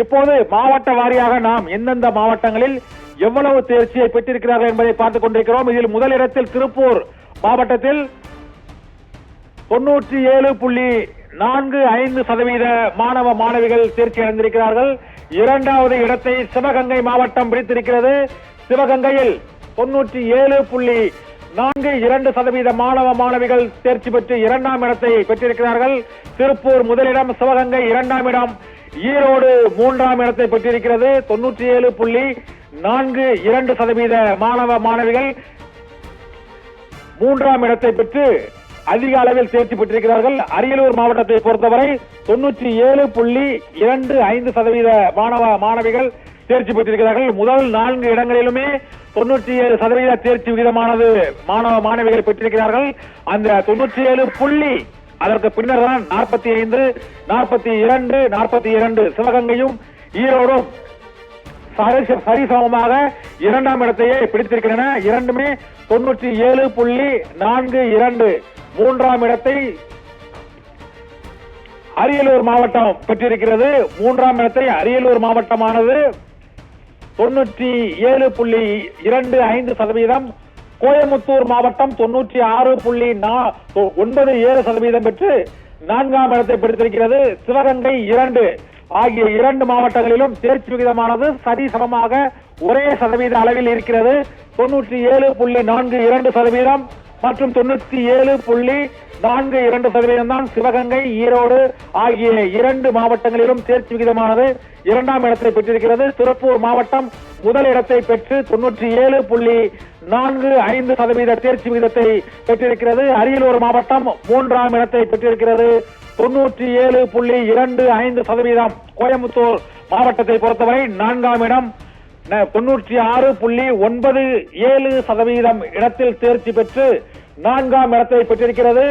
இப்போது மாவட்ட வாரியாக நாம் எந்தெந்த மாவட்டங்களில் எவ்வளவு தேர்ச்சியை பெற்றிருக்கிறார்கள் என்பதை பார்த்துக் கொண்டிருக்கிறோம். இதில் முதலிடத்தில் திருப்பூர் மாவட்டத்தில் 97.45% மாணவ மாணவிகள் தேர்ச்சி அடைந்திருக்கிறார்கள். இரண்டாவது இடத்தை சிவகங்கை மாவட்டம் பிடித்திருக்கிறது. சிவகங்கையில் 97.42% மாணவ மாணவிகள் தேர்ச்சி பெற்று இரண்டாம் இடத்தை பெற்றிருக்கிறார்கள். திருப்பூர் முதலிடம், சிவகங்கை இரண்டாம் இடம், ஈரோடு மூன்றாம் இடத்தை பெற்றிருக்கிறது. 97.42% மாணவ மாணவிகள் மூன்றாம் இடத்தை பெற்று அதிக அளவில் தேர்ச்சி பெற்றிருக்கிறார்கள். அரியலூர் மாவட்டத்தை பொறுத்தவரை 97.25% மாணவ மாணவிகள் தேர்ச்சி பெற்றிருக்கிறார்கள். முதல் 4 இடங்களிலுமே 97% தேர்ச்சி விகிதமானது மாணவ மாணவிகள் பெற்றிருக்கிறார்கள். அந்த 97 அதற்கு பின்னர் தான் 45, 42, 42 சிவகங்கையும் ஈரோடும் சரிசமமாக இரண்டாம் இடத்தையே பிடித்திருக்கின்றன. இரண்டுமே 97.42. மூன்றாம் இடத்தை அரியலூர் மாவட்டம் பெற்றிருக்கிறது. மூன்றாம் இடத்தை அரியலூர் மாவட்டமானது 97.25%. கோயமுத்தூர் மாவட்டம் 96.97% பெற்று நான்காம் இடத்தை பிடித்திருக்கிறது. சிவகங்கை 2 ஆகிய 2 மாவட்டங்களிலும் தேர்ச்சி விகிதமானது சரிசமமாக ஒரே சதவீத அளவில் இருக்கிறது. 97.42% மற்றும் 97.42% தான் சிவகங்கை, ஈரோடு ஆகிய 2 மாவட்டங்களிலும் தேர்ச்சி விகிதமானது இரண்டாம் இடத்தை பெற்றிருக்கிறது. திருப்பூர் மாவட்டம் முதல் இடத்தை பெற்று 97.45% தேர்ச்சி விகிதத்தை பெற்றிருக்கிறது. அரியலூர் மாவட்டம் மூன்றாம் இடத்தை பெற்றிருக்கிறது. 97.25%. கோயமுத்தூர் மாவட்டத்தை பொறுத்தவரை நான்காம் இடம் 96.97% இடத்தில் தேர்ச்சி பெற்று நான்காம் இடத்தை பெற்றிருக்கிறது.